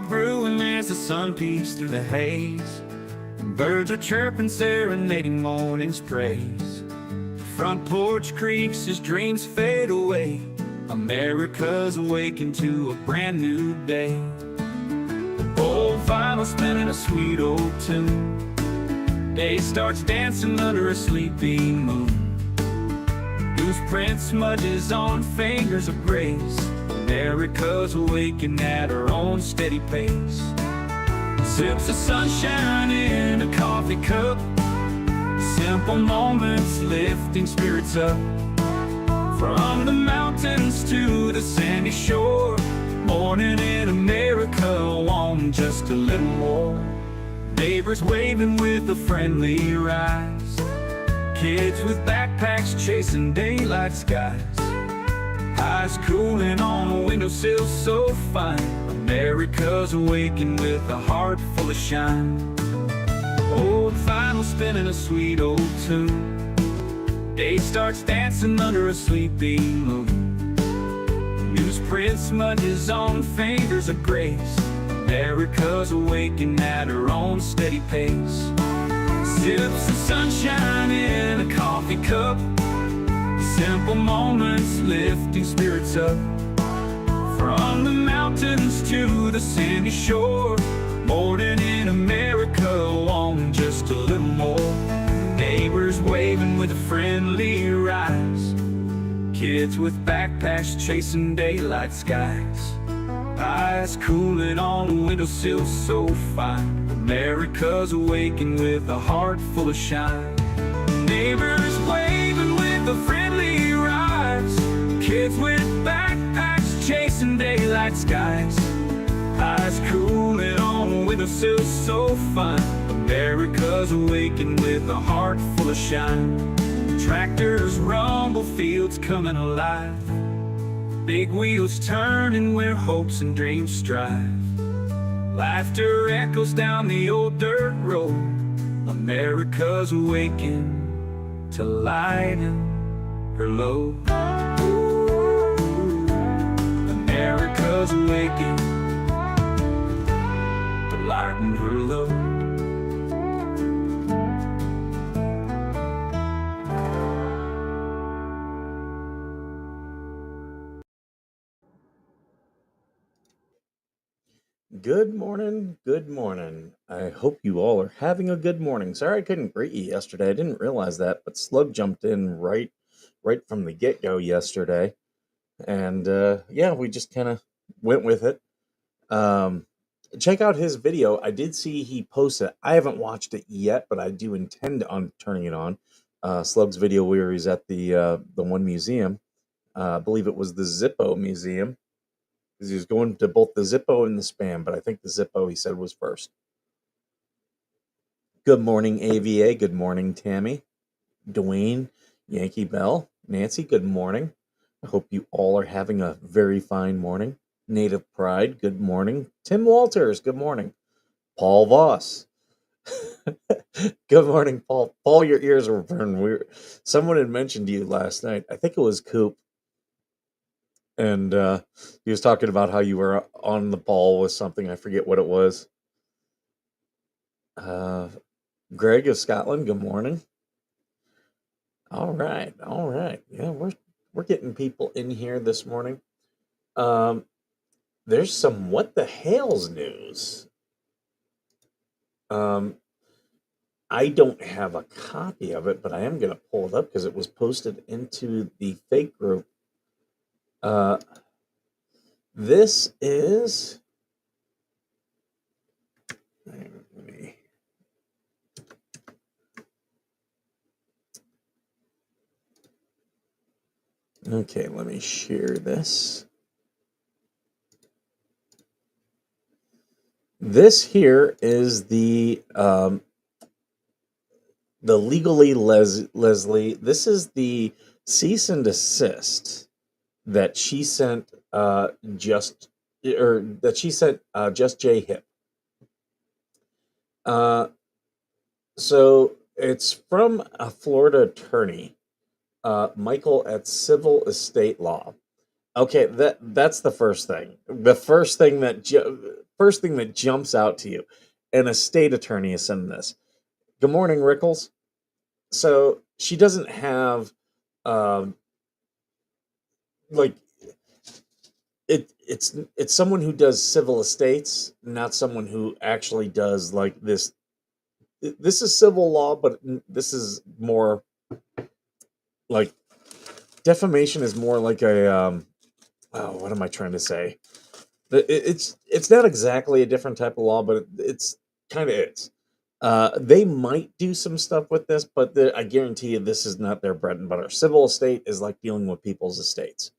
coffee brewing as the sun peeks through the haze. Birds are chirping, serenading morning's praise. Front porch creaks as dreams fade away. America's awakened to a brand new day. Old vinyl spinning a sweet old tune. Day starts dancing under a sleepy moon. Loose print smudges on fingers of grace. America's awakened at her own steady pace. Sips of sunshine in a coffee cup. Simple moments lifting spirits up. From the mountains to the sandy shore. Morning in America, want just a little more. Neighbors waving with a friendly rise. Kids with backpacks chasing daylight skies. Eyes cooling on a windowsill so fine. America's awakened with a heart full of shine. Old vinyl spinning a sweet old tune. Day starts dancing under a sleepy moon. Newsprint smudges on fingers of grace. America's awakened at her own steady pace. Sips of sunshine in a coffee cup. Simple moments lifting spirits up. From the mountains to the sandy shore. Morning in America, want just a little more. Neighbors waving with a friendly rise. Kids with backpacks chasing daylight skies. Eyes cooling on a windowsill so fine. America's awakened with a heart full of shine. Neighbors waving with a friendly rise. Kids with backpacks chasing daylight skies. Eyes cooling on a windowsill so fine. America's awakened with a heart full of shine. Tractors rumble, fields coming alive. Big wheels turning where hopes and dreams strive. Laughter echoes down the old dirt road. America's awakened to lighten her load. America's awakened to lighten her load. Good morning, good morning. I hope you all are having a good morning. Sorry I couldn't greet you yesterday. I didn't realize that, but Slug jumped in right from the get-go yesterday. And yeah, we just kind of went with it. Check out his video. I did see he posted it. I haven't watched it yet, but I do intend on turning it on. Slug's video where he's at the one museum. I believe it was the Zippo Museum. He was going to both the Zippo and the Spam, but I think the Zippo, he said, was first. Good morning, AVA. Good morning, Tammy. Dwayne, Yankee Bell, Nancy, good morning. I hope you all are having a very fine morning. Native Pride, good morning. Tim Walters, good morning. Paul Voss. Good morning, Paul. Paul, your ears were burned. Someone had mentioned you last night. I think it was Coop. And he was talking about how you were on the ball with something. I forget what it was. Greg of Scotland, good morning. All right. Yeah, we're getting people in here this morning. There's some what the hell's news. I don't have a copy of it, but I am going to pull it up because it was posted into the fake group. This is, okay, let me share this. This here is the Legally Leslie. This is the cease and desist that she sent Just J Hip. So it's from a Florida attorney, Michael at Civil Estate Law. Okay, that's the first thing. The first thing that first thing that jumps out to you. And a state attorney is sending this. Good morning, Rickles. So she doesn't have um like it's someone who does civil estates, not someone who actually does like this. This is civil law, but this is more like defamation is more like a oh, what am I trying to say? It's not exactly a different type of law, but it's kind of is. They might do some stuff with this, but I guarantee you this is not their bread and butter. Civil estate is like dealing with people's estates.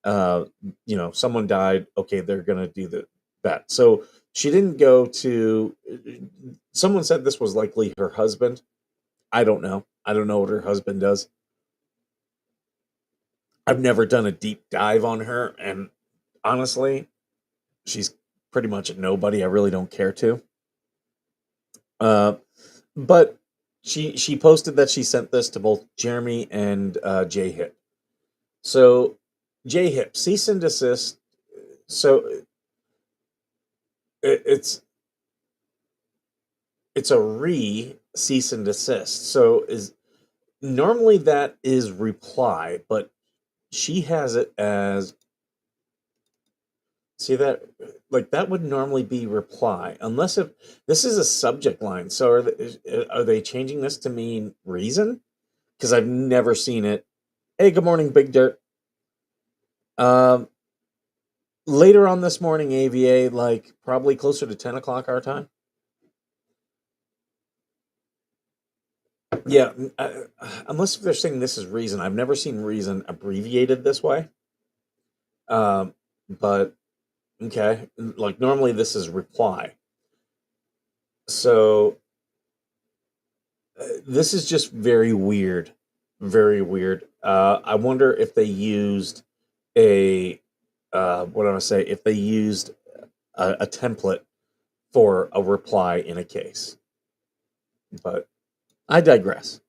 Uh, someone died. Okay, they're gonna do that. So she didn't go to. Someone said this was likely her husband. I don't know. I don't know what her husband does. I've never done a deep dive on her, and honestly, she's pretty much a nobody. I really don't care to. Uh, but she posted that she sent this to both Jeremy and Jay Hip. So Jay Hip, cease and desist. So it's a cease and desist. So is normally that is reply, but she has it as see that like that would normally be reply unless if this is a subject line. So are they changing this to mean reason? Because I've never seen it. Hey, good morning, Big Dirt. Um, Later on this morning, AVA, like probably closer to 10 o'clock our time. Yeah, unless if they're saying this is reason. I've never seen reason abbreviated this way. Um, but okay, like normally this is reply. So this is just very weird, very weird. I wonder if they used a what do I say? If they used a template for a reply in a case. But I digress.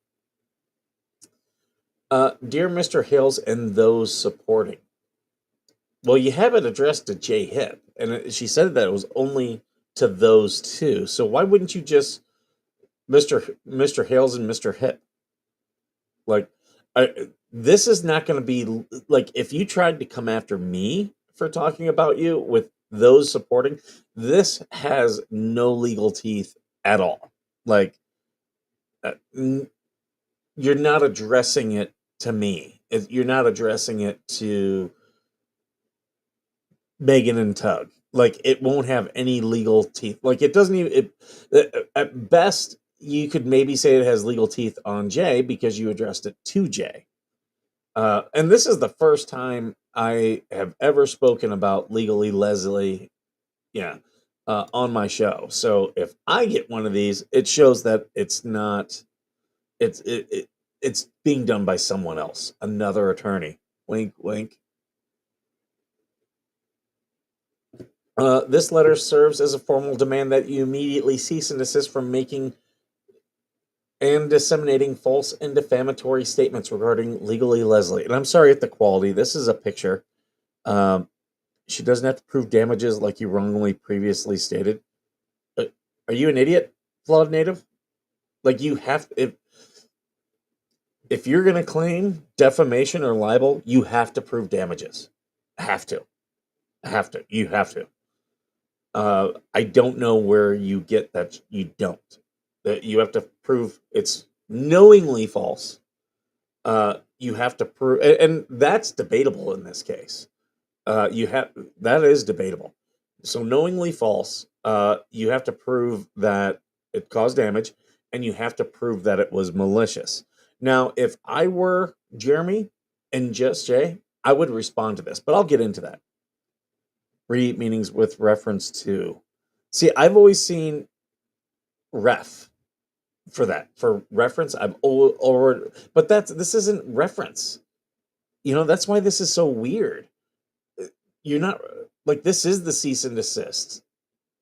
Dear Mr. Hales and those supporting. Well, you have it addressed to Jay Hip, and she said that it was only to those two. So why wouldn't you just Mr. Hales and Mr. Hip? Like, this is not going to be like if you tried to come after me for talking about you with those supporting. This has no legal teeth at all. Like, you're not addressing it to me. You're not addressing it to Megan and Tug. Like it won't have any legal teeth. Like it doesn't even. At best, you could maybe say it has legal teeth on Jay because you addressed it to Jay. And this is the first time I have ever spoken about legally Leslie. Yeah. On my show. So if I get one of these, it shows that it's not. It's being done by someone else, another attorney. Wink, wink. This letter serves as a formal demand that you immediately cease and desist from making and disseminating false and defamatory statements regarding Legally Leslie. And I'm sorry at the quality. This is a picture. Um, she doesn't have to prove damages like you wrongly previously stated. Are you an idiot, flawed native? Like you have if you're going to claim defamation or libel, you have to prove damages. Have to. Have to. You have to. I don't know where you get that you don't. That you have to prove it's knowingly false. You have to prove, and that's debatable in this case. You have that is debatable. So knowingly false, you have to prove that it caused damage, and you have to prove that it was malicious. Now, if I were Jeremy and just Jay, I would respond to this, but I'll get into that. Read meanings with reference to. See, I've always seen ref for that for reference. I've already, but this isn't reference. That's why this is so weird. You're not like this is the cease and desist.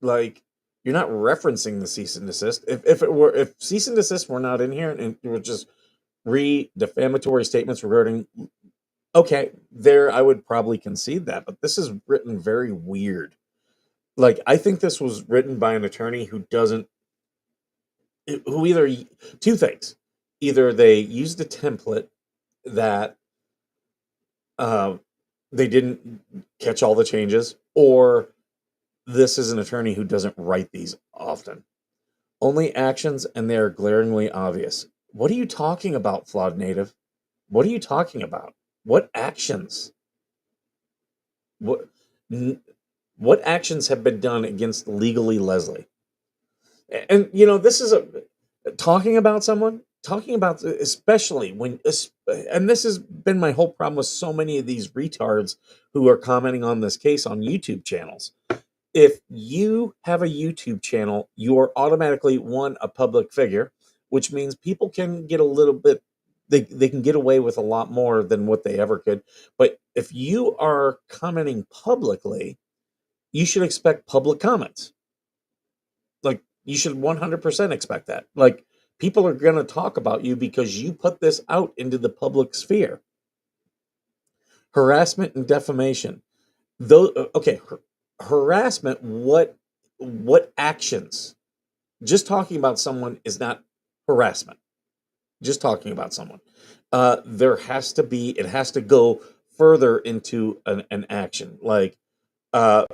Like you're not referencing the cease and desist. If cease and desist were not in here and it were just defamatory statements regarding. Okay, there I would probably concede that, but this is written very weird. Like, I think this was written by an attorney who doesn't, who either, two things. Either they used a template that uh, they didn't catch all the changes, or this is an attorney who doesn't write these often. Only actions, and they are glaringly obvious. What are you talking about, flawed native? What are you talking about? What actions? What what actions have been done against legally Leslie? And this is a talking about someone, talking about, especially when, and this has been my whole problem with so many of these retards who are commenting on this case on YouTube channels. If you have a YouTube channel, you are automatically one, a public figure, which means people can get a little bit, they can get away with a lot more than what they ever could. But if you are commenting publicly, you should expect public comments. Like, you should 100% expect that. Like, people are going to talk about you because you put this out into the public sphere. Harassment and defamation. Though, okay, harassment, what actions? Just talking about someone is not harassment. Just talking about someone. There has to be, it has to go further into an action. Like, uh,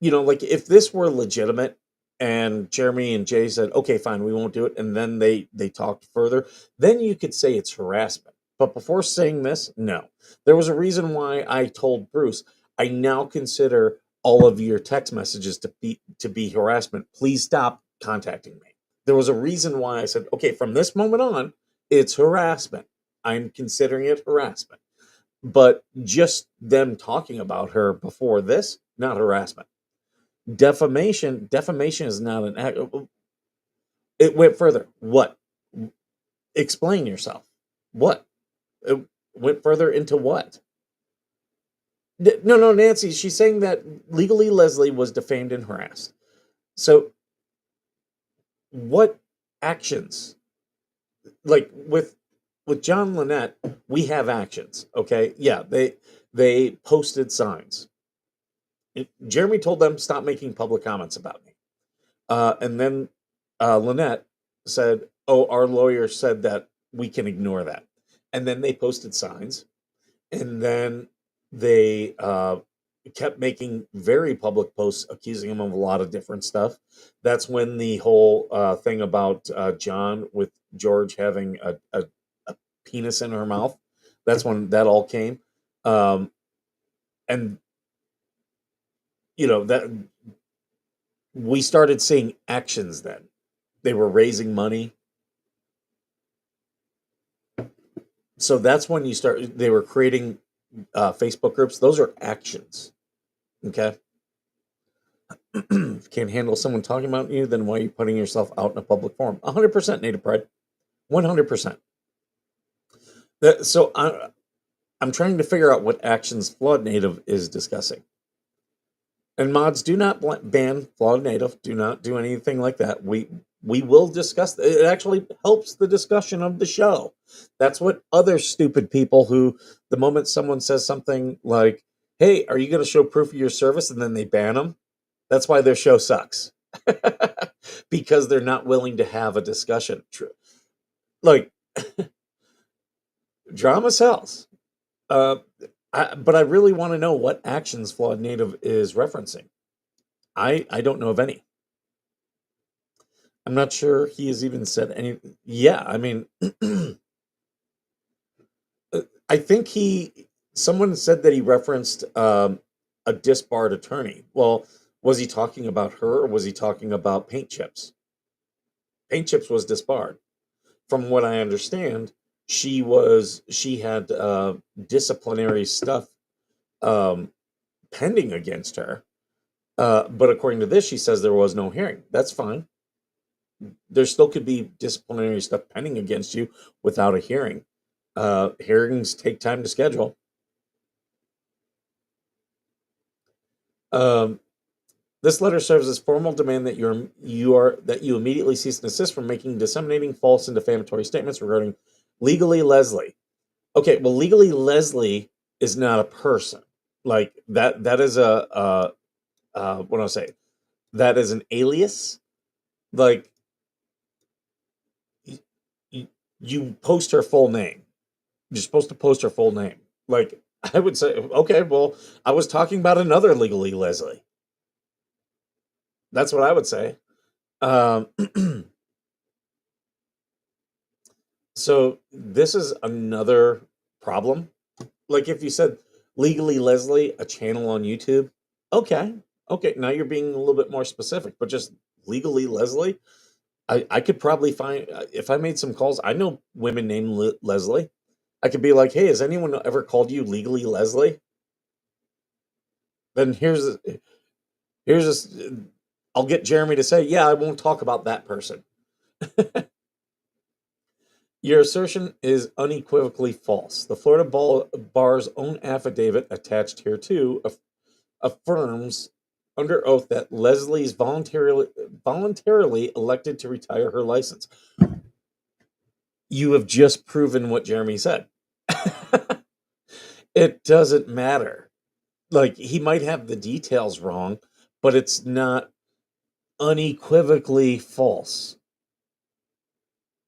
like if this were legitimate and Jeremy and Jay said, okay, fine, we won't do it, and then they talked further, then you could say it's harassment. But before saying this, no. There was a reason why I told Bruce, I now consider all of your text messages to be harassment. Please stop contacting me. There was a reason why I said, okay, from this moment on, it's harassment. I'm considering it harassment. But just them talking about her before this, not harassment. Defamation is not an act. It went further. What? Explain yourself. What? It went further into what? No, Nancy, she's saying that legally Leslie was defamed and harassed. So what actions? Like with John Lynette, we have actions. Okay. Yeah, they posted signs. Jeremy told them stop making public comments about me. And then Lynette said, oh, our lawyer said that we can ignore that. And then they posted signs. And then they kept making very public posts accusing him of a lot of different stuff. That's when the whole thing about John with George having a penis in her mouth, that's when that all came. And, that we started seeing actions then. They were raising money. So that's when they were creating Facebook groups. Those are actions. Okay. If you can't handle someone talking about you, then why are you putting yourself out in a public forum? 100% Native Pride. 100%. So I'm trying to figure out what actions Flawed Native is discussing. And mods, do not ban Flawed Native. Do not do anything like that. We will discuss. It actually helps the discussion of the show. That's what other stupid people who, the moment someone says something like, hey, are you going to show proof of your service? And then they ban them. That's why their show sucks. Because they're not willing to have a discussion. Like, drama sells. But I really want to know what actions Flawed Native is referencing. I don't know of any. I'm not sure he has even said any. Yeah, I mean, I think someone said that he referenced a disbarred attorney. Well, was he talking about her or was he talking about Paint Chips? Paint Chips was disbarred. From what I understand, she had disciplinary stuff pending against her. But according to this, she says there was no hearing. That's fine. There still could be disciplinary stuff pending against you without a hearing. Hearings take time to schedule. This letter serves as formal demand that you immediately cease and desist from disseminating false and defamatory statements regarding Legally Leslie. Okay, well, Legally Leslie is not a person. Like that is a what do I say? That is an alias. Like you, you post her full name. You're supposed to post her full name. Like I would say, okay, well, I was talking about another Legally Leslie. That's what I would say. Um, so this is another problem. Like if you said Legally Leslie, a channel on YouTube, okay, okay, now you're being a little bit more specific. But just Legally Leslie, I could probably find if I made some calls. I know women named Leslie. I could be like, hey, has anyone ever called you Legally Leslie? Then here's this. I'll get Jeremy to say, yeah, I won't talk about that person. Your assertion is unequivocally false. The Florida Bar's own affidavit attached here too affirms under oath that Leslie's voluntarily elected to retire her license. You have just proven what Jeremy said. It doesn't matter. Like he might have the details wrong, but it's not unequivocally false.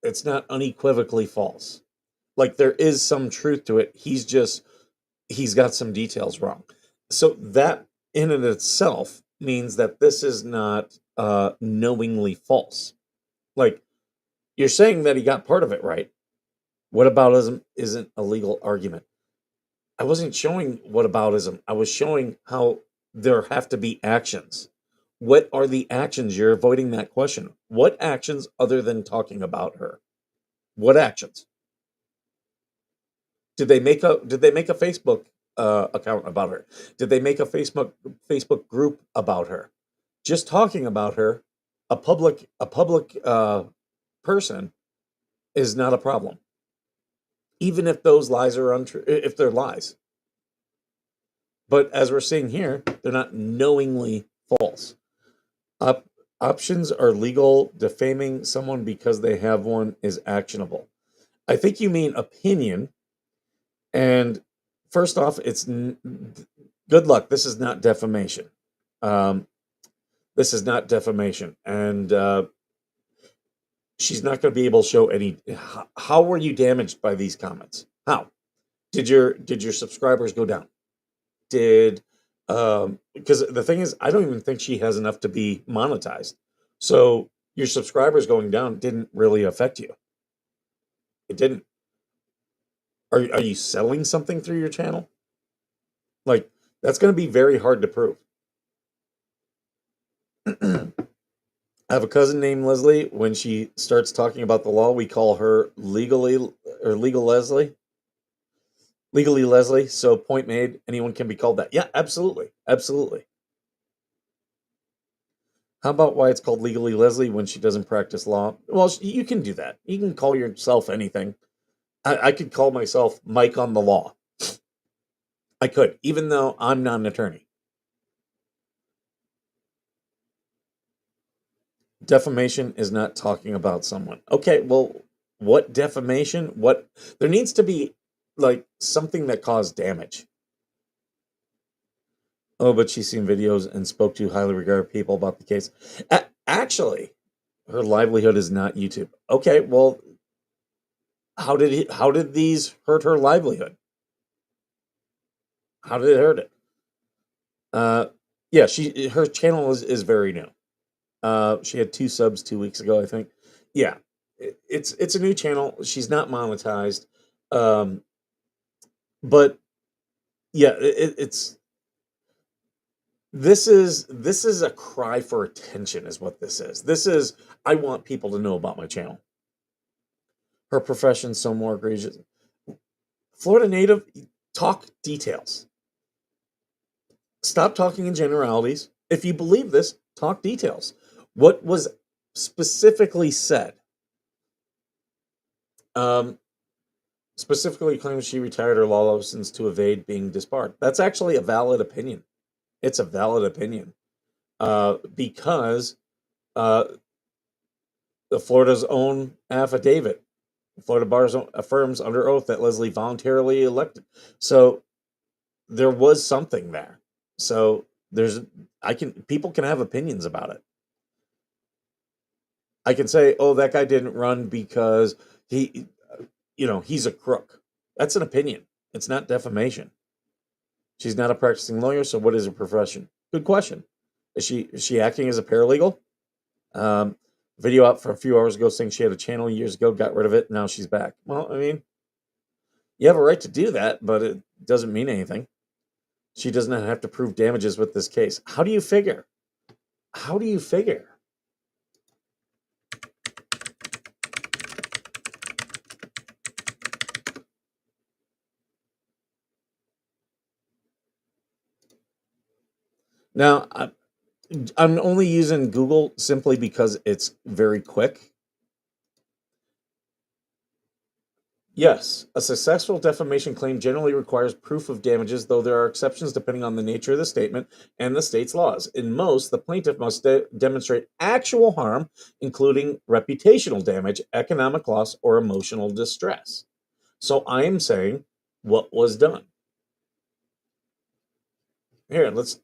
It's not unequivocally false. Like there is some truth to it. He's got some details wrong. So that in and itself means that this is not knowingly false. Like you're saying that he got part of it right. Whataboutism isn't a legal argument. I wasn't showing whataboutism. I was showing how there have to be actions. What are the actions? You're avoiding that question. What actions other than talking about her? What actions? Did they make a Facebook account about her? Did they make a Facebook group about her? Just talking about her, a public person is not a problem, even if those lies are untrue. If they're lies, but as we're seeing here, they're not knowingly false. Options are legal. Defaming someone because they have one is actionable. I think you mean opinion. And first off, it's good luck. This is not defamation. This is not defamation, and she's not going to be able to show any. How were you damaged by these comments? How did your subscribers go down? Did because the thing is, I don't even think she has enough to be monetized. So your subscribers going down didn't really affect you. It didn't. Are you selling something through your channel? Like that's going to be very hard to prove. I have a cousin named Leslie. When she starts talking about the law, we call her legal Leslie. Legally Leslie. So point made. Anyone can be called that. Yeah, absolutely, absolutely. How about why it's called Legally Leslie when she doesn't practice law? Well, you can do that. You can call yourself anything. I could call myself Mike on the law. I could, even though I'm not an attorney. Defamation is not talking about someone. Okay, well, what defamation? What there needs to be like something that caused damage. Oh, but she's seen videos and spoke to highly regarded people about the case. Actually, her livelihood is not YouTube. Okay, well, how did these hurt her livelihood? How did it hurt it? Yeah, her channel is very new. She had 2 subs 2 weeks ago, I think. Yeah, it's a new channel. She's not monetized, but yeah, it's this is a cry for attention, is what this is. This is I want people to know about my channel. Her profession's so more egregious. Florida native, talk details. Stop talking in generalities. If you believe this, talk details. What was specifically said? Specifically claims she retired her law license to evade being disbarred. That's actually a valid opinion. It's a valid opinion because the Florida's own affidavit, Florida Bar's affirms under oath that Leslie voluntarily elected. So there was something there. So There's people can have opinions about it. I can say, oh, that guy didn't run because he, he's a crook. That's an opinion. It's not defamation. She's not a practicing lawyer, so what is her profession? Good question. Is she acting as a paralegal? Um, Video out for a few hours ago saying she had a channel years ago, got rid of it, now she's back. Well, I mean, you have a right to do that, but it doesn't mean anything. She does not have to prove damages with this case. How do you figure? How do you figure? Now, I'm only using Google simply because it's very quick. Yes, a successful defamation claim generally requires proof of damages, though there are exceptions depending on the nature of the statement and the state's laws. In most, the plaintiff must demonstrate actual harm, including reputational damage, economic loss, or emotional distress. So I am saying what was done. Here, let's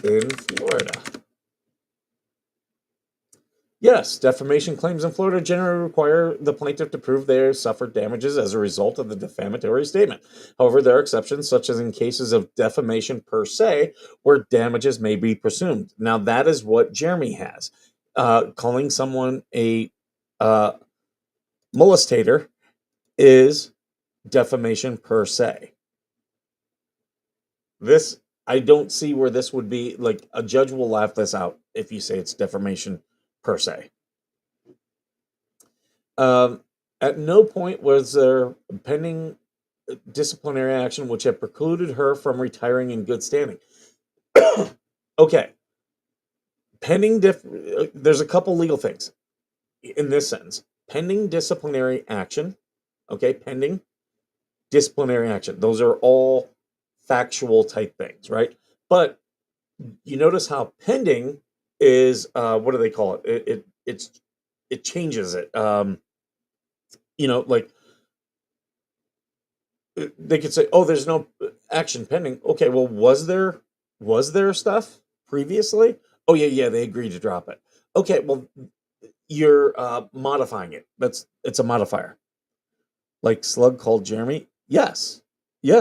in Florida. Yes, defamation claims in Florida generally require the plaintiff to prove they suffered damages as a result of the defamatory statement. However, there are exceptions, such as in cases of defamation per se, where damages may be presumed. Now, that is what Jeremy has. Calling someone a uh, molestator is defamation per se. This, I don't see where this would be, like, a judge will laugh this out if you say it's defamation per se. Um, at no point was there pending disciplinary action which had precluded her from retiring in good standing. Okay, there's a couple legal things in this sentence. Pending disciplinary action, okay, pending disciplinary action. Those are all factual type things, right? But you notice how pending is what do they call it? It changes it. Like they could say, "Oh, there's no action pending." Okay, well, was there stuff previously? Oh yeah, they agreed to drop it. Okay, well, you're modifying it. It's a modifier. Like Slug called Jeremy. Yes,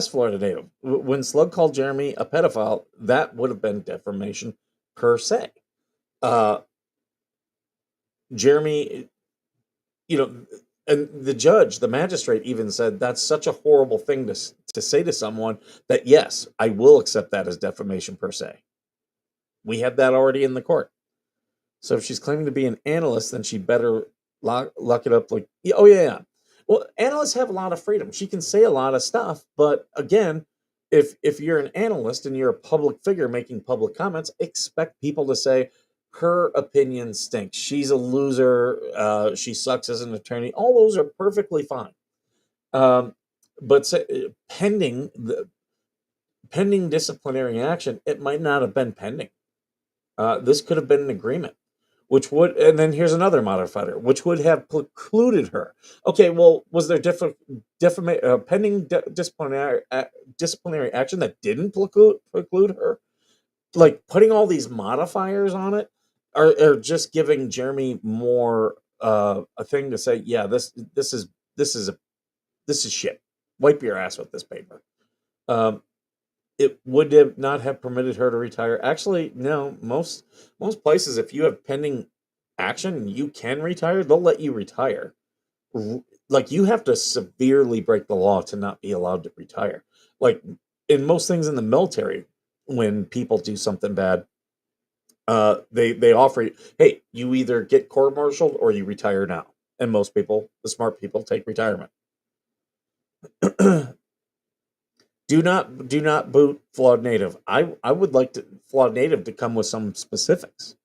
Florida native. When Slug called Jeremy a pedophile, that would have been defamation per se. Uh, Jeremy, you know, and the judge, the magistrate, even said that's such a horrible thing to say to someone that yes, I will accept that as defamation per se. We have that already in the court. So if she's claiming to be an analyst, then she better lock it up. Like, oh yeah. Well, analysts have a lot of freedom. She can say a lot of stuff, but again, if you're an analyst and you're a public figure making public comments, expect people to say her opinion stinks. She's a loser. She sucks as an attorney. All those are perfectly fine. Um, but pending disciplinary action, it might not have been pending. This could have been an agreement, which would, and then here's another modifier, which would have precluded her. Okay, well, was there pending disciplinary action that didn't preclude her? Like putting all these modifiers on it, are just giving Jeremy more a thing to say. Yeah, this is shit. Wipe your ass with this paper. Um, it would have not have permitted her to retire. Actually, no. Most places, if you have pending action, you can retire. They'll let you retire. Like you have to severely break the law to not be allowed to retire. Like in most things in the military, when people do something bad, they offer you, hey, you either get court-martialed or you retire now. And most people, the smart people, take retirement. Do not boot Flawed Native. I would like Flawed Native to come with some specifics.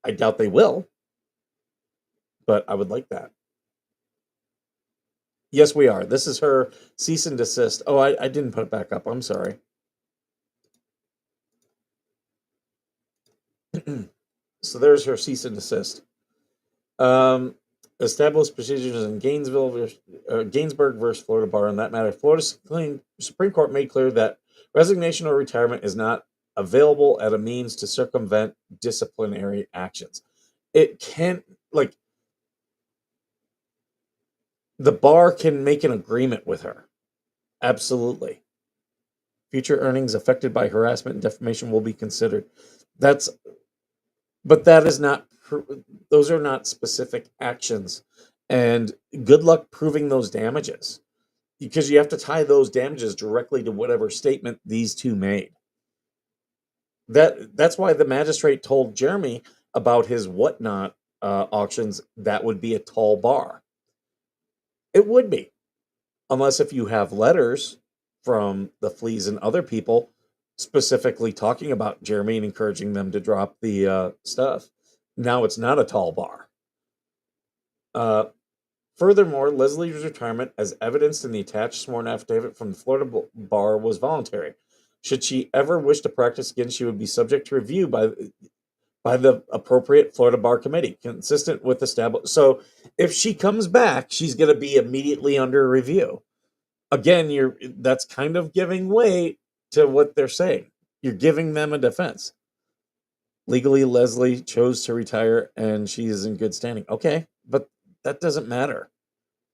I doubt they will, but I would like that. Yes, we are. This is her cease and desist. Oh, I didn't put it back up. I'm sorry. So there's her cease and desist. Um, Established procedures in Gainesburg versus Florida Bar. On that matter, Florida Supreme Court made clear that Resignation or retirement is not available as a means to circumvent disciplinary actions. It can't, like, the bar can make an agreement with her. Absolutely. Future earnings affected by harassment and defamation will be considered. That's, but that is not, those are not specific actions. And good luck proving those damages, because you have to tie those damages directly to whatever statement these two made. That's why the magistrate told Jeremy about his whatnot auctions. That would be a tall bar. It would be, unless if you have letters from the Fleas and other people specifically talking about Jeremy and encouraging them to drop the stuff. Now it's not a tall bar. Uh, Furthermore, Leslie's retirement, as evidenced in the attached sworn affidavit from the Florida bar, was voluntary. Should she ever wish to practice again, she would be subject to review by the appropriate Florida bar committee, consistent with established. So, if she comes back, she's going to be immediately under review. Again, that's kind of giving way to what they're saying. You're giving them a defense. Legally, Leslie chose to retire, and she is in good standing. Okay, but that doesn't matter.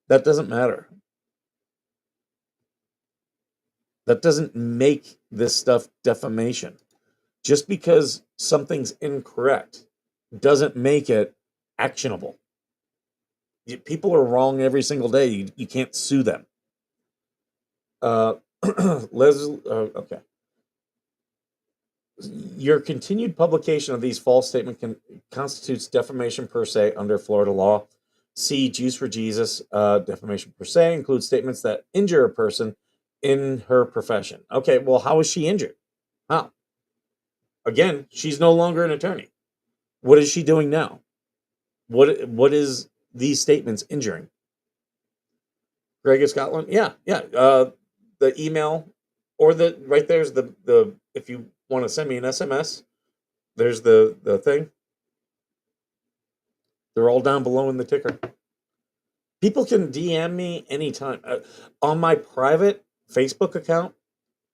That doesn't matter. That doesn't make this stuff defamation. Just because something's incorrect doesn't make it actionable. People are wrong every single day. You can't sue them. Leslie, okay. Your continued publication of these false statements constitutes defamation per se under Florida law. See Jews for Jesus. Defamation per se includes statements that injure a person in her profession. Okay, well, how is she injured? How? Again, she's no longer an attorney. What is she doing now? What is these statements injuring? Greg of Scotland? Yeah. The email, or the right there's the if you want to send me an SMS, there's the thing. They're all down below in the ticker. People can DM me anytime on my private Facebook account.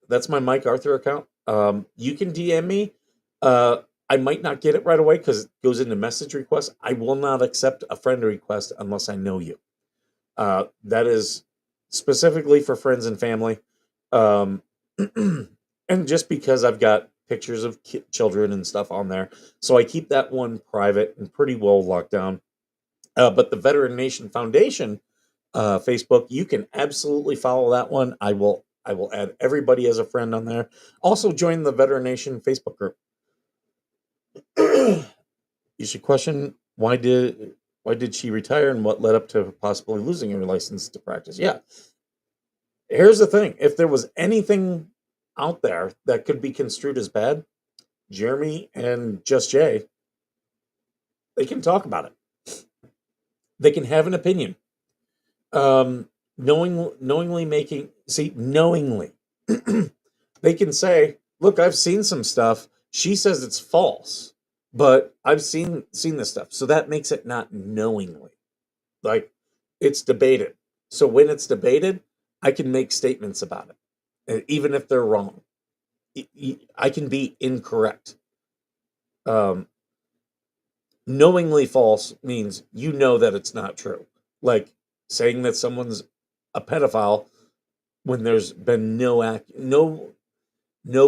That's my Mike Arthur account. You can DM me. I might not get it right away because it goes into message requests. I will not accept a friend request unless I know you. That is specifically for friends and family. And just because I've got pictures of children and stuff on there. So I keep that one private and pretty well locked down. But the Veteran Nation Foundation Facebook, you can absolutely follow that one. I will add everybody as a friend on there. Also join the Veteran Nation Facebook group. You should question why did she retire and what led up to possibly losing her license to practice. Yeah. Here's the thing. If there was anything out there that could be construed as bad, Jeremy and Just Jay, they can talk about it. They can have an opinion. Knowingly they can say, look, I've seen some stuff. She says it's false, but I've seen this stuff. So that makes it not knowingly. Like, it's debated. So when it's debated, I can make statements about it, even if they're wrong. I can be incorrect. Knowingly false means you know that it's not true. Like saying that someone's a pedophile when there's been no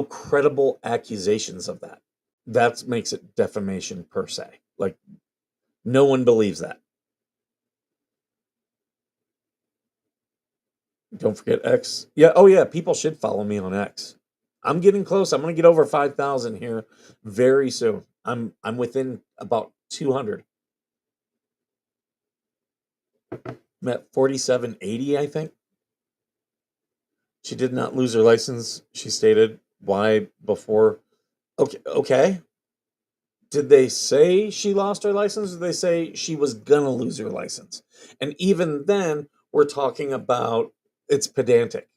credible accusations of that. That makes it defamation per se. Like, no one believes that. Don't forget X. Yeah. Oh yeah. People should follow me on X. I'm getting close. I'm going to get over 5,000 here very soon. I'm within about 200. I'm at 4780, I think. She did not lose her license. She stated why before. Okay. Did they say she lost her license, or did they say she was gonna lose her license? And even then, we're talking about, it's pedantic.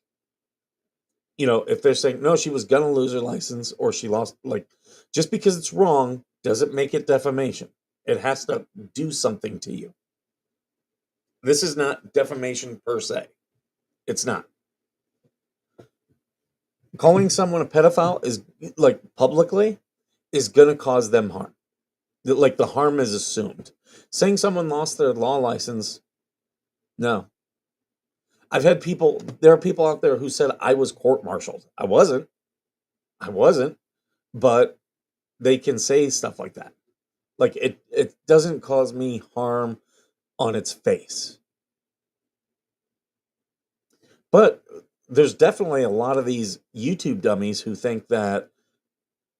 If they're saying no, she was gonna lose her license or she lost, like, just because it's wrong doesn't make it defamation. It has to do something to you. This is not defamation per se. It's not. Calling someone a pedophile is like publicly is going to cause them harm. Like the harm is assumed. Saying someone lost their law license, no. There are people out there who said I was court-martialed. I wasn't, but they can say stuff like that. Like it doesn't cause me harm on its face. But there's definitely a lot of these YouTube dummies who think that,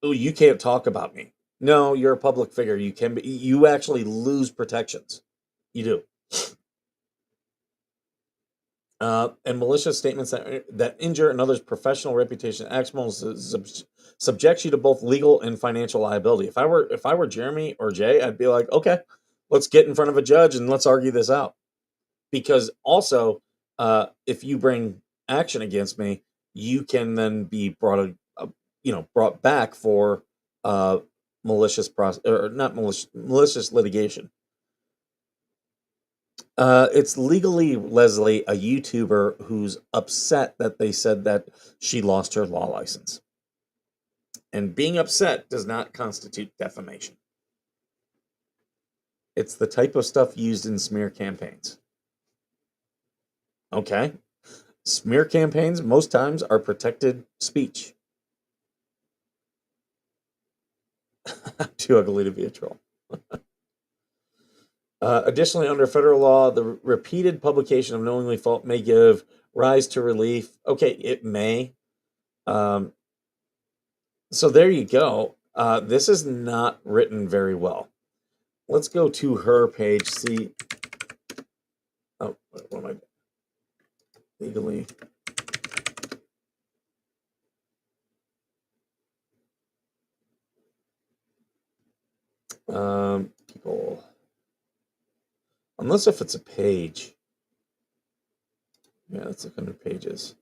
oh, you can't talk about me. No, you're a public figure. You actually lose protections. You do. And malicious statements that injure another's professional reputation, subjects you to both legal and financial liability. If I were Jeremy or Jay, I'd be like, okay, let's get in front of a judge and let's argue this out. Because also, if you bring action against me, you can then be brought back for malicious process, or not malicious litigation. It's legally Leslie, a YouTuber who's upset that they said that she lost her law license. And being upset does not constitute defamation. It's the type of stuff used in smear campaigns. Okay? Smear campaigns, most times, are protected speech. Too ugly to be a troll. Additionally, under federal law, the repeated publication of knowingly fault may give rise to relief. Okay, it may. Um, so there you go. This is not written very well. Let's go to her page. See. Oh, what am I? Legally. People. Unless if it's a page. Yeah, let's look under pages.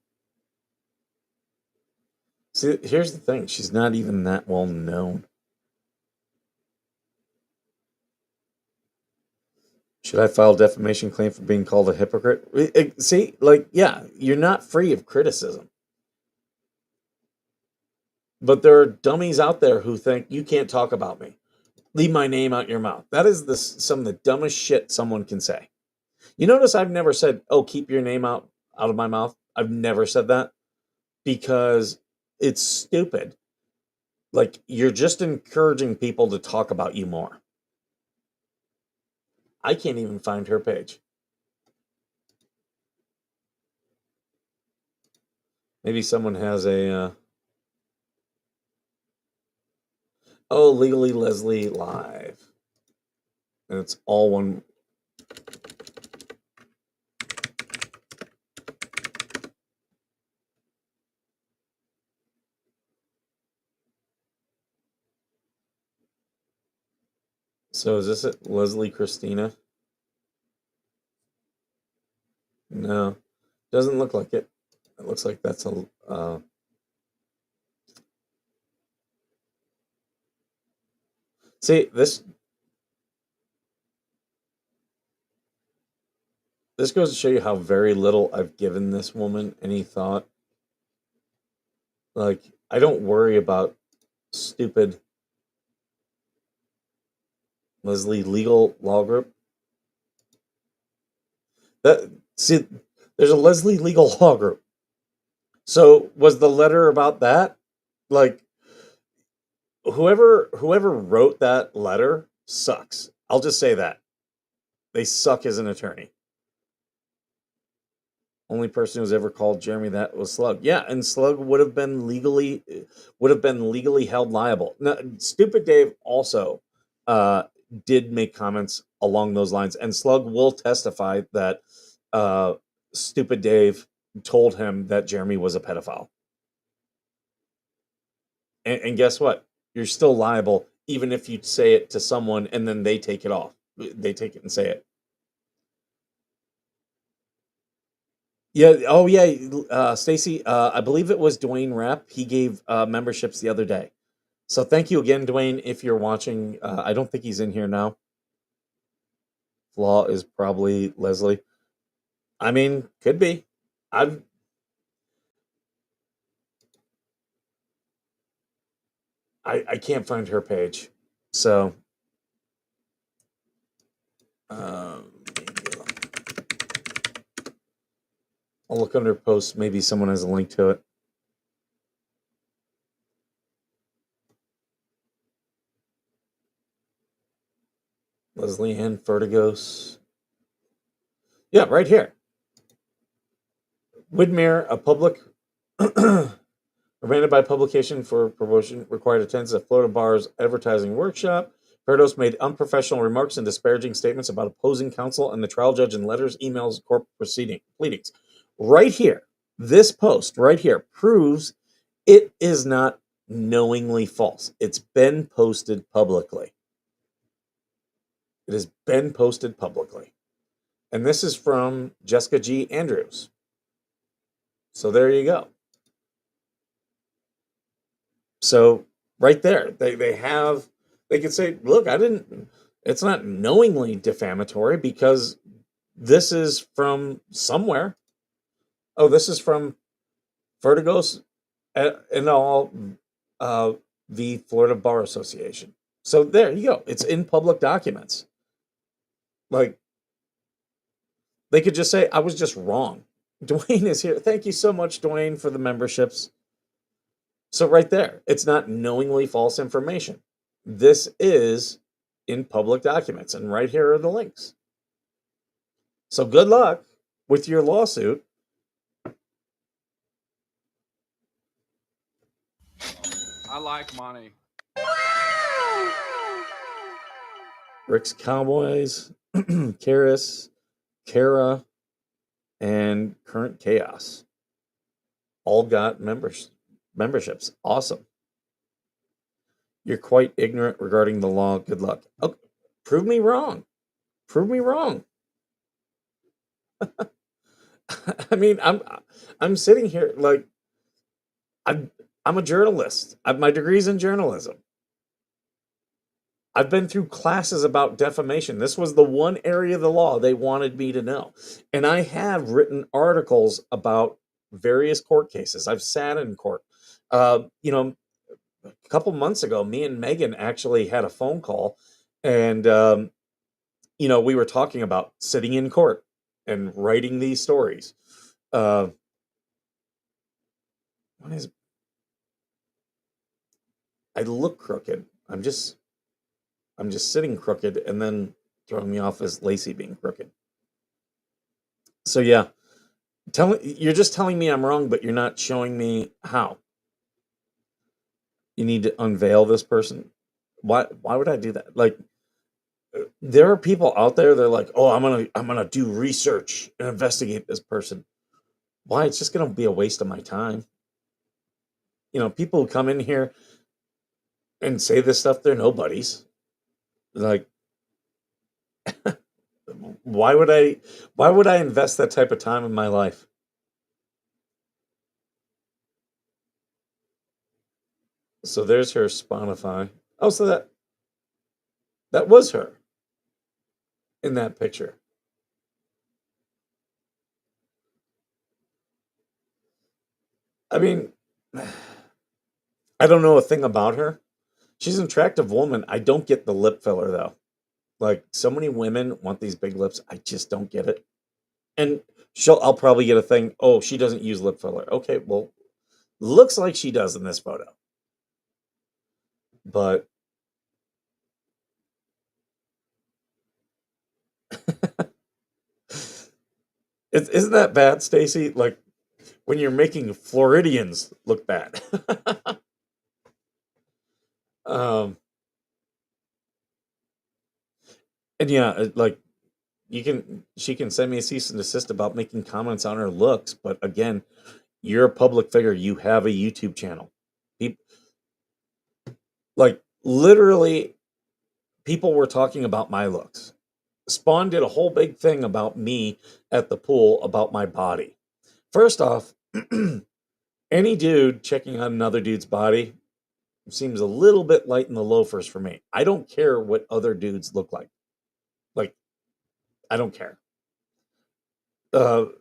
See, here's the thing. She's not even that well known. Should I file defamation claim for being called a hypocrite? See, like, yeah, you're not free of criticism. But there are dummies out there who think you can't talk about me. Leave my name out your mouth. That is some of the dumbest shit someone can say. You notice I've never said, "Oh, keep your name out of my mouth." I've never said that because it's stupid. Like you're just encouraging people to talk about you more. I can't even find her page. Maybe someone has a oh, Legally Leslie Live. And it's all one. So is this it? Leslie Christina? No, doesn't look like it. It looks like that's a. See this goes to show you how very little I've given this woman any thought. Like I don't worry about stupid Leslie Legal Law Group. That see, there's a Leslie Legal Law Group. So was the letter about that? Like whoever wrote that letter sucks. I'll just say that. They suck as an attorney. Only person who's ever called Jeremy that was Slug. Yeah, and Slug would have been legally held liable. Now, Stupid Dave also uh, did make comments along those lines, and Slug will testify that uh, Stupid Dave told him that Jeremy was a pedophile. And guess what? You're still liable, even if you say it to someone and then they take it off. They take it and say it. Yeah. Oh, yeah. Stacy, I believe it was Dwayne Rapp. He gave memberships the other day. So thank you again, Dwayne. If you're watching, I don't think he's in here now. Flaw is probably Leslie. I mean, could be. I've I can't find her page. So I'll look under posts. Maybe someone has a link to it. Leslie Ann Vertigos. Yeah, right here. Widmer, a public abandoned by publication for promotion, required attendance at Florida Bar's advertising workshop. Verdos made unprofessional remarks and disparaging statements about opposing counsel and the trial judge in letters, emails, court pleadings. Right here, this post right here proves it is not knowingly false. It's been posted publicly. It has been posted publicly. And this is from Jessica G. Andrews. So there you go. So right there, they can say, look, it's not knowingly defamatory because this is from somewhere. Oh, this is from Vertigos and all the Florida Bar Association. So there you go. It's in public documents. Like, they could just say, I was just wrong. Dwayne is here. Thank you so much, Dwayne, for the memberships. So right there, it's not knowingly false information. This is in public documents, and right here are the links. So good luck with your lawsuit. I like money. Rick's Cowboys, Karis, Kara, and Current Chaos all got memberships. Awesome. You're quite ignorant regarding the law. Good luck. Oh, prove me wrong. Prove me wrong. I mean, I'm sitting here like I'm a journalist. My degree's in journalism. I've been through classes about defamation. This was the one area of the law they wanted me to know. And I have written articles about various court cases. I've sat in court. A couple months ago, me and Megan actually had a phone call, and we were talking about sitting in court and writing these stories. What is? I look crooked. I'm just sitting crooked, and then throwing me off as Lacey being crooked. So yeah, you're just telling me I'm wrong, but you're not showing me how. You need to unveil this person. Why would I do that? Like, there are people out there, they're like, oh, I'm gonna do research and investigate this person. Why? It's just gonna be a waste of my time. People who come in here and say this stuff, they're nobodies. Like, why would I invest that type of time in my life? So there's her Spotify. Oh, so that was her in that picture. I mean, I don't know a thing about her. She's an attractive woman. I don't get the lip filler though. Like, so many women want these big lips. I just don't get it. And I'll probably get a thing. Oh, she doesn't use lip filler. Okay, well, looks like she does in this photo. But isn't that bad, Stacy? Like, when you're making Floridians look bad. And yeah, like, she can send me a cease and desist about making comments on her looks, but again, you're a public figure. You have a YouTube channel. Like, literally, people were talking about my looks. Spawn did a whole big thing about me at the pool about my body. First off, any dude checking on another dude's body seems a little bit light in the loafers for me. I don't care what other dudes look like. Like, I don't care. To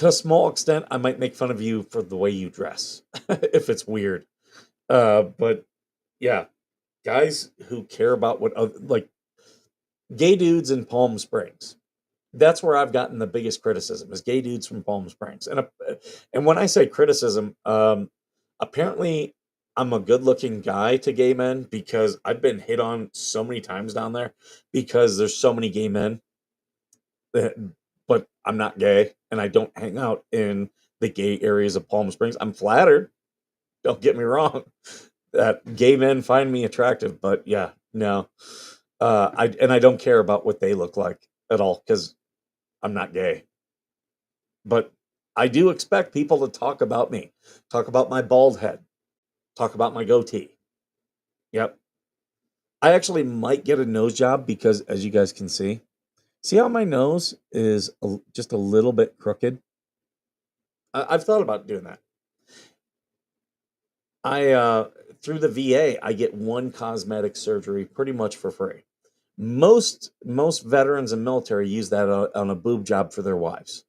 a small extent, I might make fun of you for the way you dress if it's weird. But yeah, guys who care about like gay dudes in Palm Springs. That's where I've gotten the biggest criticism is gay dudes from Palm Springs. And when I say criticism, apparently I'm a good-looking guy to gay men because I've been hit on so many times down there because there's so many gay men that, but I'm not gay and I don't hang out in the gay areas of Palm Springs. I'm flattered. Don't get me wrong. That gay men find me attractive, but yeah, no. I don't care about what they look like at all because I'm not gay. But I do expect people to talk about me, talk about my bald head, talk about my goatee. Yep. I actually might get a nose job because, as you guys can see how my nose is just a little bit crooked? I've thought about doing that. Through the VA, I get one cosmetic surgery pretty much for free. Most veterans and military use that on a boob job for their wives.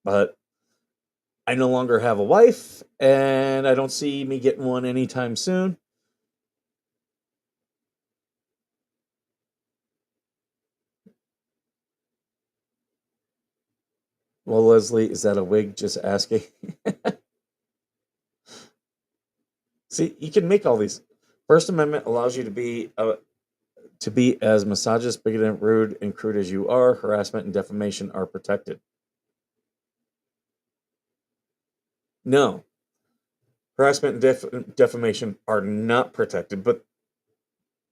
But I no longer have a wife, and I don't see me getting one anytime soon. Well, Leslie, is that a wig? Just asking. See, you can make all these. First Amendment allows you to be as misogynist, bigoted, rude, and crude as you are. Harassment and defamation are protected. No, harassment and defamation are not protected, but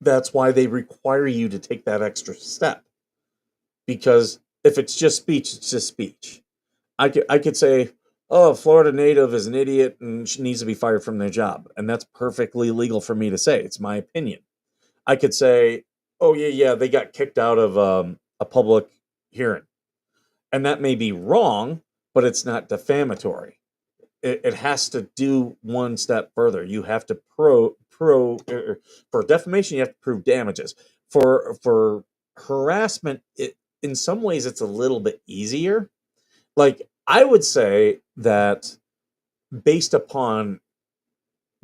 that's why they require you to take that extra step. Because if it's just speech, it's just speech. I could say, oh, a Florida native is an idiot and she needs to be fired from their job. And that's perfectly legal for me to say. It's my opinion. I could say, oh, yeah, they got kicked out of a public hearing. And that may be wrong, but it's not defamatory. It has to do one step further. You have to for defamation, you have to prove damages. For harassment, in some ways, it's a little bit easier. Like, I would say that based upon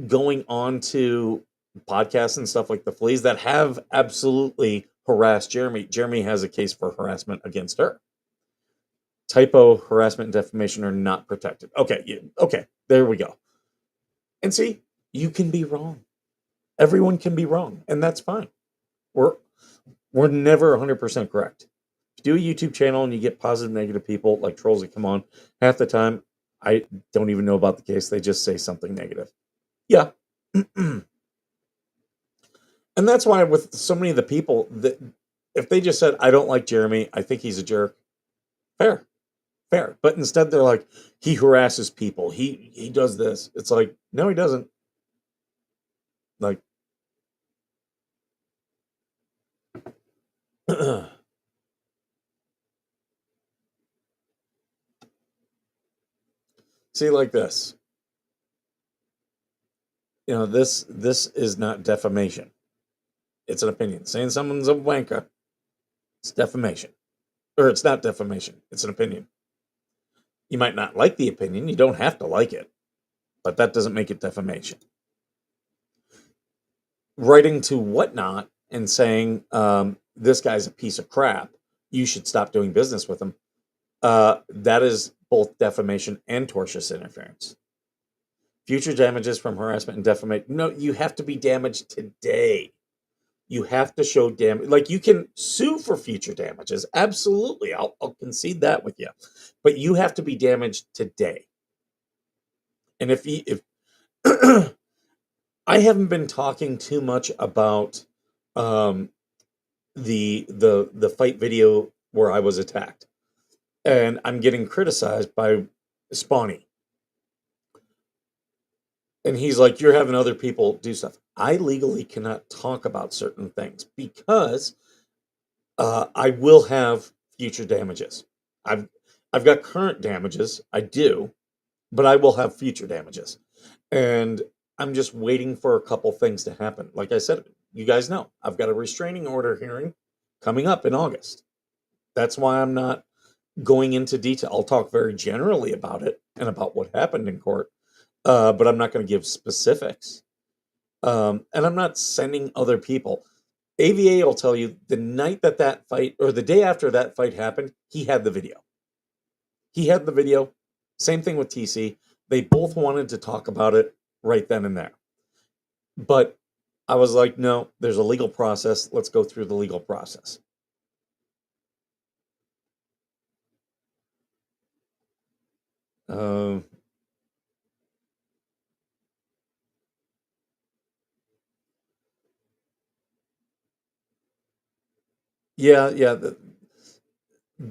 going on to podcasts and stuff like the Fleas that have absolutely harassed Jeremy has a case for harassment against her. Typo, harassment, and defamation are not protected. Okay, there we go. And see, you can be wrong. Everyone can be wrong, and that's fine. We're never 100% correct. If you do a YouTube channel and you get positive, negative people like trolls that come on, half the time I don't even know about the case. They just say something negative. Yeah. And that's why with so many of the people that if they just said, I don't like Jeremy, I think he's a jerk. Fair. But instead they're like, he harasses people. He does this. It's like, no, he doesn't. Like, see, like this. You know, this is not defamation. It's an opinion. Saying someone's a wanker, it's defamation. Or it's not defamation. It's an opinion. You might not like the opinion. You don't have to like it. But that doesn't make it defamation. Writing to Whatnot and saying, this guy's a piece of crap. You should stop doing business with him. That is both defamation and tortious interference. Future damages from harassment and defamation. No, you have to be damaged today. You have to show damage. Like, you can sue for future damages. Absolutely. I'll concede that with you. But you have to be damaged today. And if I haven't been talking too much about the fight video where I was attacked. And I'm getting criticized by Spawny. And he's like, you're having other people do stuff. I legally cannot talk about certain things because I will have future damages. I've got current damages. I do, but I will have future damages. And I'm just waiting for a couple things to happen. Like I said, you guys know, I've got a restraining order hearing coming up in August. That's why I'm not going into detail. I'll talk very generally about it and about what happened in court, but I'm not going to give specifics. And I'm not sending other people. AVA will tell you the night that fight, or the day after that fight happened, he had the video. He had the video. Same thing with TC. They both wanted to talk about it right then and there. But I was like, no, there's a legal process. Let's go through the legal process. Uh, yeah.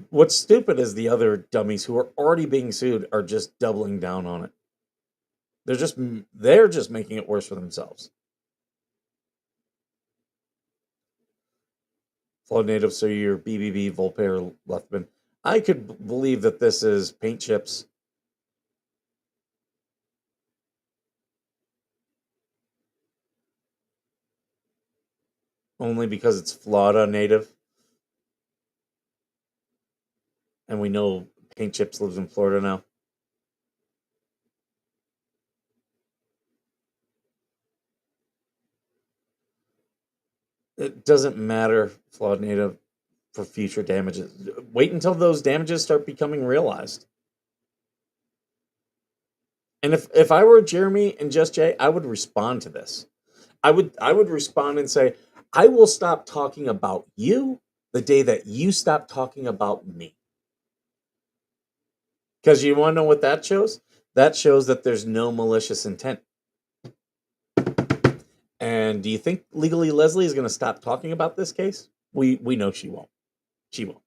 What's stupid is the other dummies who are already being sued are just doubling down on it. They're just making it worse for themselves. Flawed native, so you're BBB, Volpair, Lethman. I could believe that this is paint chips. Only because it's Florida native. And we know paint chips lives in Florida now. It doesn't matter, flawed native, for future damages. Wait until those damages start becoming realized. And if I were Jeremy and Just Jay, I would respond to this. I would respond and say, I will stop talking about you the day that you stop talking about me. Because you want to know what that shows? That shows that there's no malicious intent. And do you think Legally Leslie is going to stop talking about this case? We know she won't. She won't.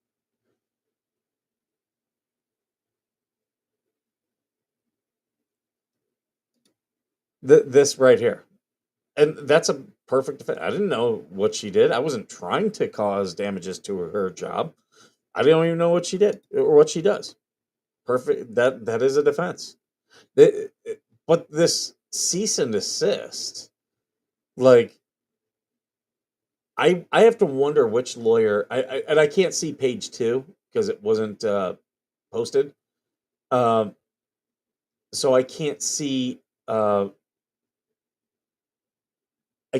This right here. And that's a perfect defense. I didn't know what she did. I wasn't trying to cause damages to her job. I don't even know what she did or what she does. Perfect. That is a defense. But this cease and desist, like, I have to wonder which lawyer. And I can't see page 2 because it wasn't posted. Um, so I can't see. I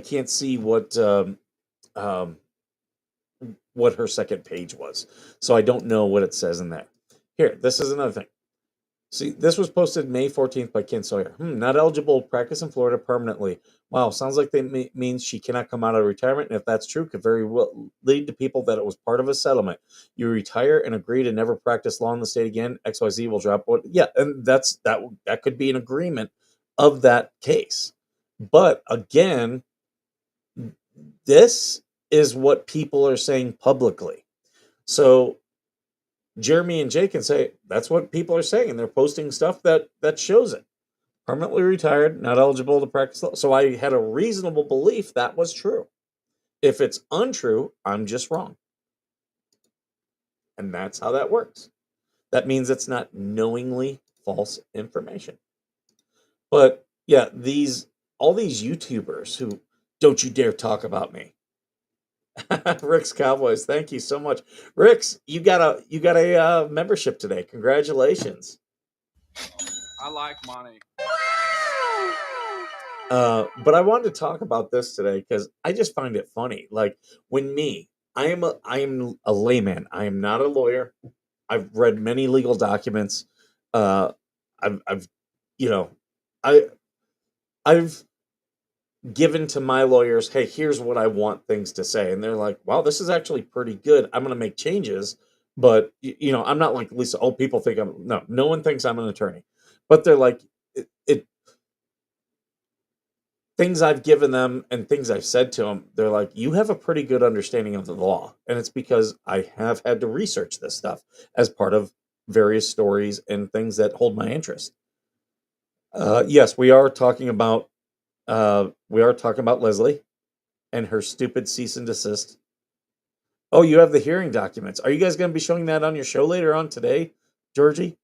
can't see um, what her second page was. So I don't know what it says in there. Here, this is another thing. See, this was posted May 14th by Ken Sawyer. Not eligible to practice in Florida permanently. Wow, sounds like that means she cannot come out of retirement. And if that's true, could very well lead to people that it was part of a settlement. You retire and agree to never practice law in the state again. XYZ will drop. Yeah, and that could be an agreement of that case. But again, this is what people are saying publicly. So Jeremy and Jay can say that's what people are saying, and they're posting stuff that shows it. Permanently retired, not eligible to practice law. So I had a reasonable belief that was true. If it's untrue, I'm just wrong. And that's how that works. That means it's not knowingly false information. But yeah, all these YouTubers who don't you dare talk about me. Rick's Cowboys, thank you so much. Rick's, you got a membership today. Congratulations. I like money. But I wanted to talk about this today because I just find it funny. Like when I am a layman. I am not a lawyer. I've read many legal documents. Uh, I've you know, I I've given to my lawyers, hey, here's what I want things to say, and they're like, wow, this is actually pretty good. I'm going to make changes, but I'm not like Lisa. Oh, people think I'm no. No one thinks I'm an attorney, but they're like, it things I've given them and things I've said to them, they're like, you have a pretty good understanding of the law. And it's because I have had to research this stuff as part of various stories and things that hold my interest. Yes, we are talking about Leslie and her stupid cease and desist. Oh, you have the hearing documents. Are you guys going to be showing that on your show later on today, Georgie?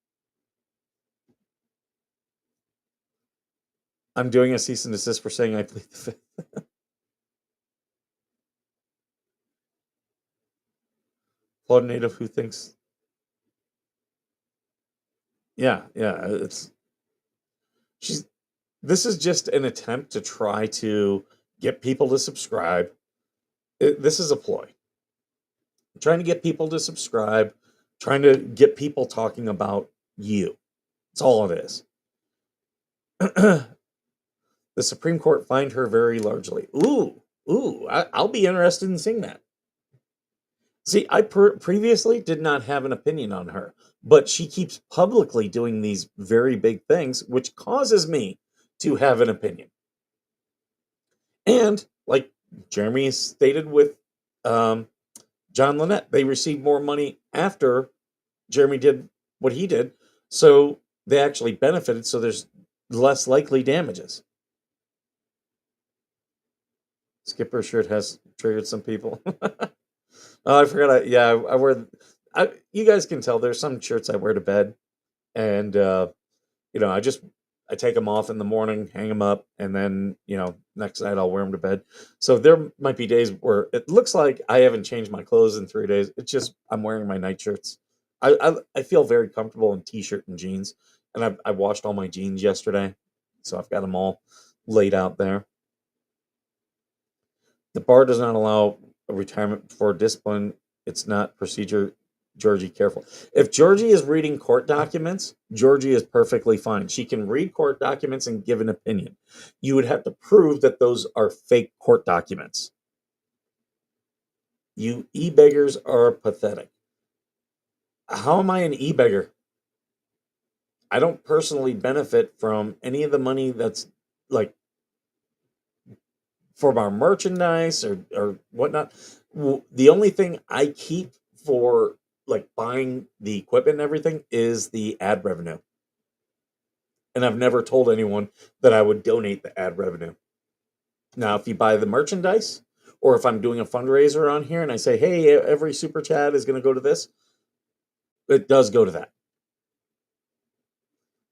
I'm doing a cease and desist for saying I plead the fifth. Florida native who thinks, yeah, it's she's This is just an attempt to try to get people to subscribe. This is a ploy. Trying to get people to subscribe, trying to get people talking about you. That's all it is. The Supreme Court fined her very largely. I'll be interested in seeing that. See, I previously did not have an opinion on her, but she keeps publicly doing these very big things, which causes me to have an opinion. And like Jeremy stated with John Lynette, they received more money after Jeremy did what he did, so they actually benefited, so there's less likely damages. Skipper shirt has triggered some people. Oh, I forgot. I wear. You guys can tell there's some shirts I wear to bed, and I take them off in the morning, hang them up, and then next night I'll wear them to bed. So there might be days where it looks like I haven't changed my clothes in 3 days. It's just I'm wearing my night shirts. I feel very comfortable in t-shirt and jeans, and I washed all my jeans yesterday, so I've got them all laid out there. The bar does not allow a retirement before discipline. It's not procedure. Georgie, careful. If Georgie is reading court documents, Georgie is perfectly fine. She can read court documents and give an opinion. You would have to prove that those are fake court documents. You e-beggars are pathetic. How am I an e-beggar? I don't personally benefit from any of the money that's like from our merchandise or whatnot. The only thing I keep for like buying the equipment and everything is the ad revenue. And I've never told anyone that I would donate the ad revenue. Now, if you buy the merchandise, or if I'm doing a fundraiser on here and I say, hey, every super chat is going to go to this, it does go to that.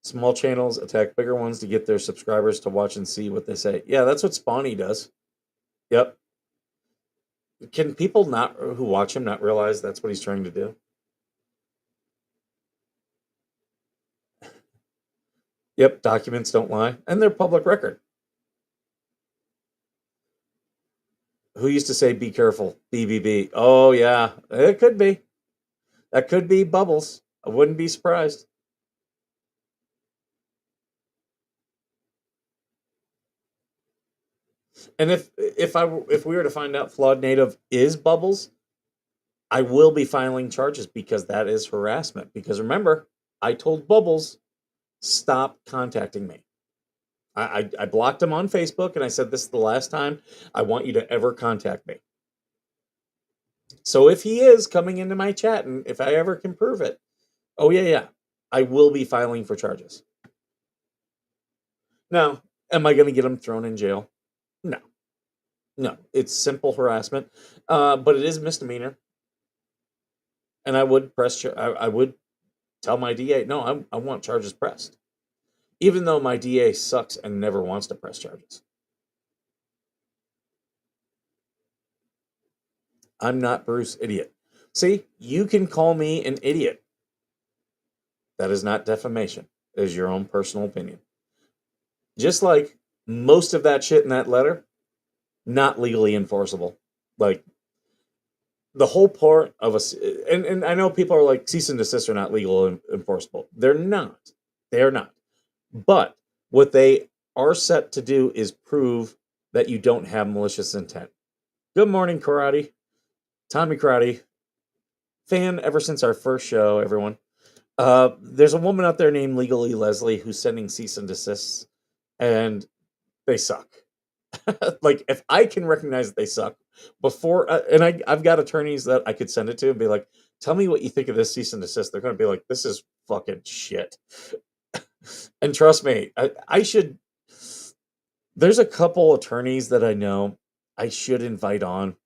Small channels attack bigger ones to get their subscribers to watch and see what they say. Yeah, that's what Spawny does. Yep. Can people not who watch him not realize that's what he's trying to do? Yep, documents don't lie, and they're public record. Who used to say "be careful"? BBB. Oh yeah, it could be. That could be Bubbles. I wouldn't be surprised. And if we were to find out Flawed Native is Bubbles, I will be filing charges because that is harassment. Because remember, I told Bubbles, stop contacting me. I blocked him on Facebook and I said, this is the last time I want you to ever contact me. So if he is coming into my chat and if I ever can prove it, oh yeah, I will be filing for charges. Now, am I going to get him thrown in jail? No, it's simple harassment, but it is misdemeanor. And I would I would tell my DA, no, I want charges pressed. Even though my DA sucks and never wants to press charges. I'm not Bruce Idiot. See, you can call me an idiot. That is not defamation. It is your own personal opinion. Just like most of that shit in that letter, not legally enforceable. Like, the whole part of and I know people are like, cease and desist are not legal and enforceable. They're not. They are not. But what they are set to do is prove that you don't have malicious intent. Good morning, Karate. Tommy Karate. Fan ever since our first show, everyone. There's a woman out there named Legally Leslie who's sending cease and desists, and they suck. Like, if I can recognize that they suck before, and I've got attorneys that I could send it to and be like, tell me what you think of this cease and desist. They're going to be like, this is fucking shit. And trust me, I should. There's a couple attorneys that I know I should invite on.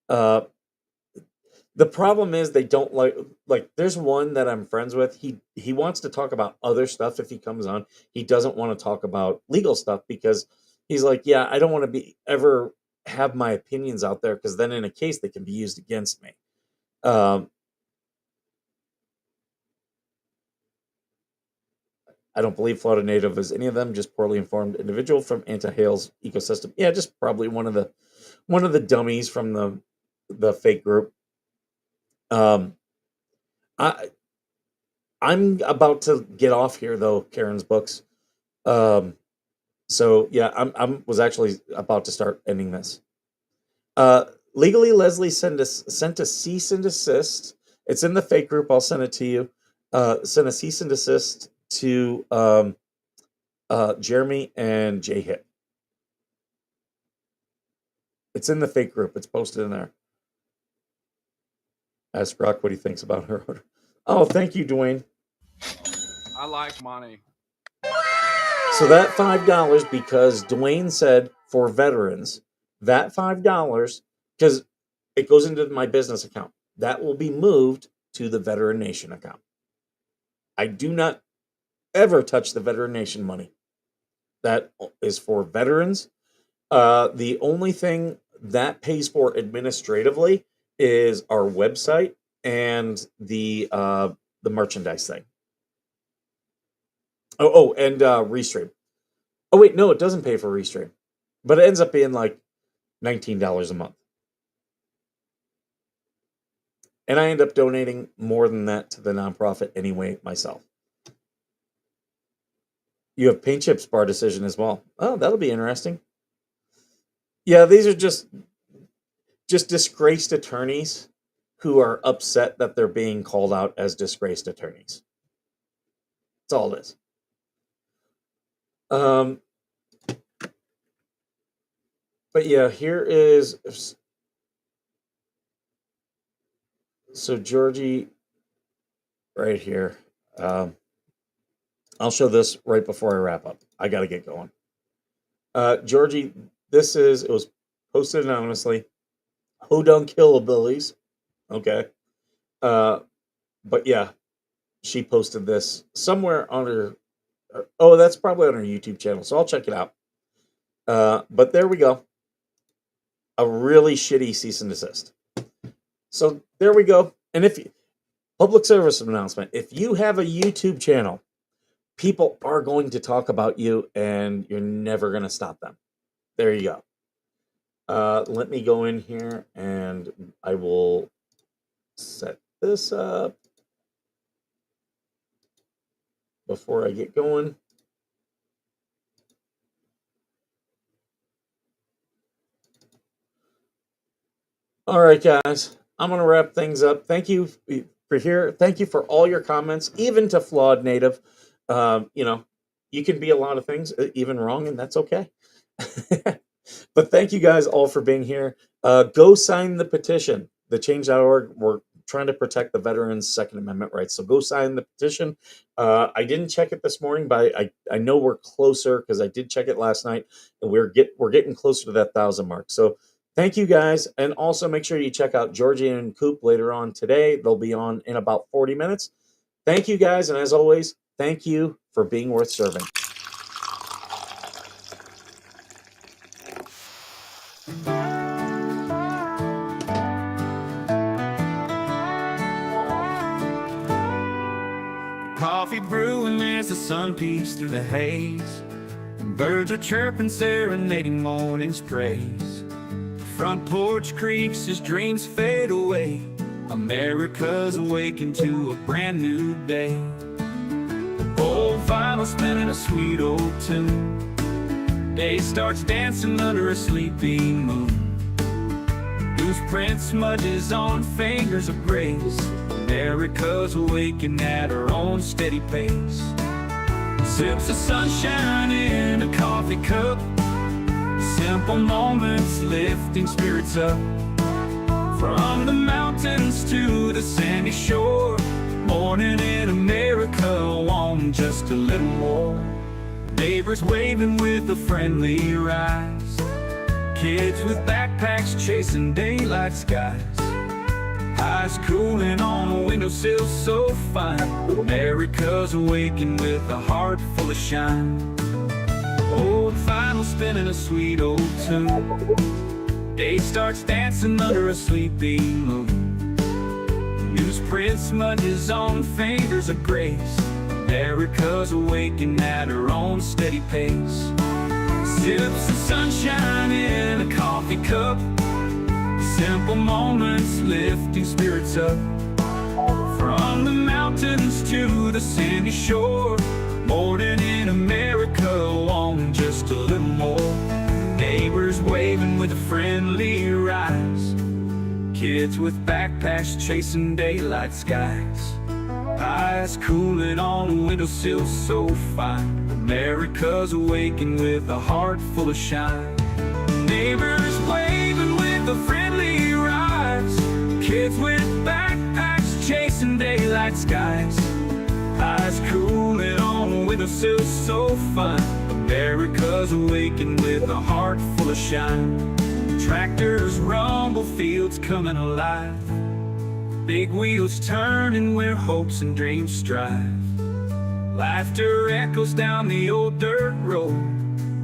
The problem is they don't like there's one that I'm friends with. He wants to talk about other stuff if he comes on. He doesn't want to talk about legal stuff because he's like, yeah, I don't want to be ever have my opinions out there because then in a case they can be used against me. I don't believe Florida native is any of them, just poorly informed individual from Anti-Hale's ecosystem. Yeah, just probably one of the dummies from the fake group. I I'm about to get off here though, Karen's books. So yeah, I'm was actually about to start ending this. Legally, Leslie sent a cease and desist. It's in the fake group. I'll send it to you. Sent a cease and desist to Jeremy and Jay Hit. It's in the fake group. It's posted in there. Ask Brock what he thinks about her order. Oh, thank you, Dwayne. I like money. So that $5, because Dwayne said for veterans, that $5, because it goes into my business account, that will be moved to the Veteran Nation account. I do not ever touch the Veteran Nation money. That is for veterans. The only thing that pays for administratively is our website and the merchandise thing. And Restream. Oh wait, no, it doesn't pay for Restream, but it ends up being like $19 a month, and I end up donating more than that to the nonprofit anyway myself. You have Paint Chips bar decision as well. Oh, that'll be interesting. Yeah, these are just disgraced attorneys who are upset that they're being called out as disgraced attorneys. That's all it is. But yeah, here is, so Georgie right here. I'll show this right before I wrap up. I got to get going. Georgie, it was posted anonymously. Who done Killabilities? Okay. But yeah, she posted this somewhere on her. Oh, that's probably on her YouTube channel, so I'll check it out. But there we go. A really shitty cease and desist. So there we go. And public service announcement, if you have a YouTube channel, people are going to talk about you and you're never going to stop them. There you go. Let me go in here and I will set this up before I get going. All right, guys, I'm going to wrap things up. Thank you for here. Thank you for all your comments, even to Flawed Native. You can be a lot of things, even wrong, and that's okay. But thank you guys all for being here. Go sign the petition, the change.org. We're trying to protect the veterans' Second Amendment rights. So go sign the petition. I didn't check it this morning, but I know we're closer because I did check it last night, and we're getting closer to that 1,000 mark. So thank you guys, and also make sure you check out Georgie and Coop later on today. They'll be on in about 40 minutes. Thank you guys, and as always, thank you for being worth serving. Coffee brewing as the sun peeks through the haze. Birds are chirping, serenading morning's praise. Front porch creaks as dreams fade away. America's awakened to a brand new day. Old vinyl spinning a sweet old tune. Day starts dancing under a sleeping moon. Loose print smudges on fingers of grace. America's awakened at her own steady pace. Sips of sunshine in a coffee cup. Simple moments lifting spirits up. From the mountains to the sandy shore. Morning in America, want just a little more. Neighbors waving with a friendly rise. Kids with backpacks chasing daylight skies. Eyes cooling on a windowsill so fine. America's awakened with a heart full of shine. Old vinyl spinning a sweet old tune. Day starts dancing under a sleeping moon. Newsprint smudges on fingers of grace. America's awakening at her own steady pace. Sips of sunshine in a coffee cup, simple moments lifting spirits up. From the mountains to the sandy shore, morning in America, on just a little more. Neighbors waving with a friendly rise, kids with backpacks chasing daylight skies. Eyes cooling on a windowsill so fine. America's awakening with a heart full of shine. Neighbors waving with a friendly rise, kids with backpacks chasing daylight skies. Eyes cooling on a windowsill so fine. America's awakening with a heart full of shine. Tractors rumble, fields coming alive, big wheels turning where hopes and dreams strive. Laughter echoes down the old dirt road.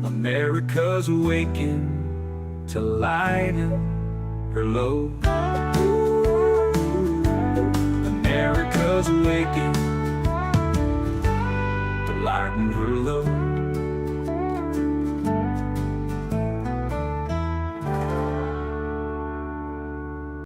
America's awakening to lighten her load. America's awakening to lighten her load.